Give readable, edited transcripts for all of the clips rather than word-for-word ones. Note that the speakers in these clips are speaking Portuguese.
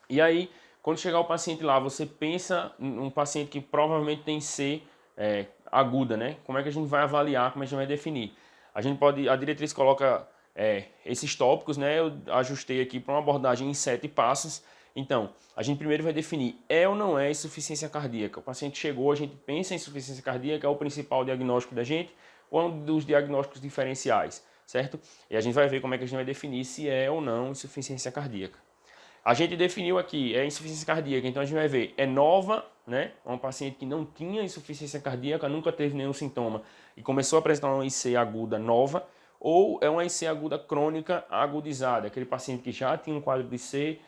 E aí, quando chegar o paciente lá, você pensa em um paciente que provavelmente tem C aguda, né? Como é que a gente vai avaliar, como é que a gente vai definir? A gente pode, a diretriz coloca esses tópicos, né? Eu ajustei aqui para uma abordagem em 7 passos. Então, a gente primeiro vai definir é ou não é insuficiência cardíaca. O paciente chegou, a gente pensa em insuficiência cardíaca, é o principal diagnóstico da gente, ou é um dos diagnósticos diferenciais, certo? E a gente vai ver como é que a gente vai definir se é ou não insuficiência cardíaca. A gente definiu aqui, é insuficiência cardíaca, então a gente vai ver, é nova, né? É um paciente que não tinha insuficiência cardíaca, nunca teve nenhum sintoma e começou a apresentar uma IC aguda nova, ou é uma IC aguda crônica agudizada, aquele paciente que já tinha um quadro de IC,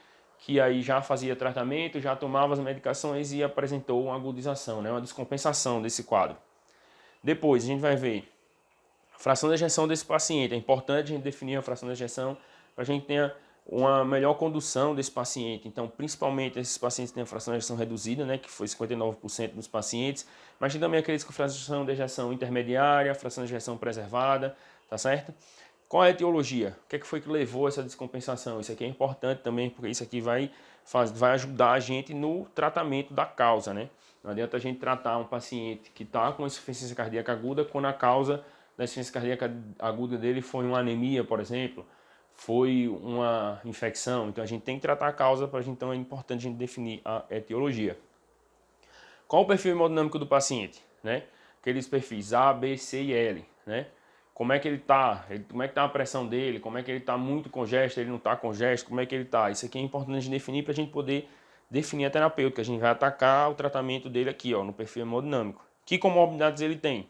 que aí já fazia tratamento, já tomava as medicações e apresentou uma agudização, né? Uma descompensação desse quadro. Depois a gente vai ver a fração de ejeção desse paciente. É importante a gente definir a fração de ejeção para a gente ter uma melhor condução desse paciente. Então, principalmente esses pacientes que têm a fração de ejeção reduzida, né, que foi 59% dos pacientes, mas tem também aqueles com fração de ejeção intermediária, fração de ejeção preservada, tá certo? Qual é a etiologia? O que é que foi que levou a essa descompensação? Isso aqui é importante também, porque isso aqui vai ajudar a gente no tratamento da causa, né? Não adianta a gente tratar um paciente que está com insuficiência cardíaca aguda quando a causa da insuficiência cardíaca aguda dele foi uma anemia, por exemplo, foi uma infecção. Então a gente tem que tratar a causa, então é importante a gente definir a etiologia. Qual o perfil hemodinâmico do paciente, né? Aqueles perfis A, B, C e L, né? Como é que ele está? Como é que está a pressão dele? Como é que ele está muito congesto? Ele não está congesto? Como é que ele está? Isso aqui é importante a gente definir para a gente poder definir a terapêutica. A gente vai atacar o tratamento dele aqui, ó, no perfil hemodinâmico. Que comorbidades ele tem?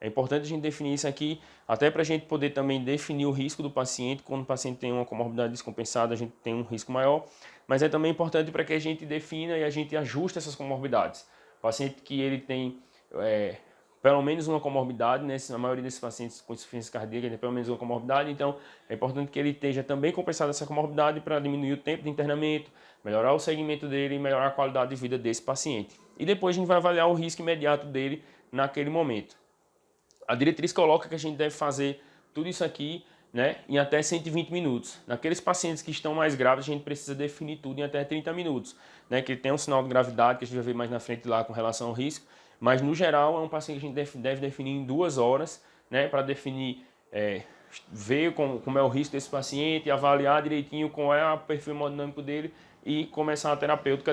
É importante a gente definir isso aqui, até para a gente poder também definir o risco do paciente. Quando o paciente tem uma comorbidade descompensada, a gente tem um risco maior, mas é também importante para que a gente defina e a gente ajuste essas comorbidades. O paciente que ele tem pelo menos uma comorbidade, né? A maioria desses pacientes com insuficiência cardíaca tem pelo menos uma comorbidade, então é importante que ele esteja também compensado essa comorbidade para diminuir o tempo de internamento, melhorar o segmento dele e melhorar a qualidade de vida desse paciente. E depois a gente vai avaliar o risco imediato dele naquele momento. A diretriz coloca que a gente deve fazer tudo isso aqui, né, em até 120 minutos. Naqueles pacientes que estão mais graves, a gente precisa definir tudo em até 30 minutos, né, que tem um sinal de gravidade que a gente vai ver mais na frente lá com relação ao risco, mas no geral é um paciente que a gente deve definir em 2 horas, né, para definir, ver como é o risco desse paciente, avaliar direitinho qual é o perfil hemodinâmico dele e começar a terapêutica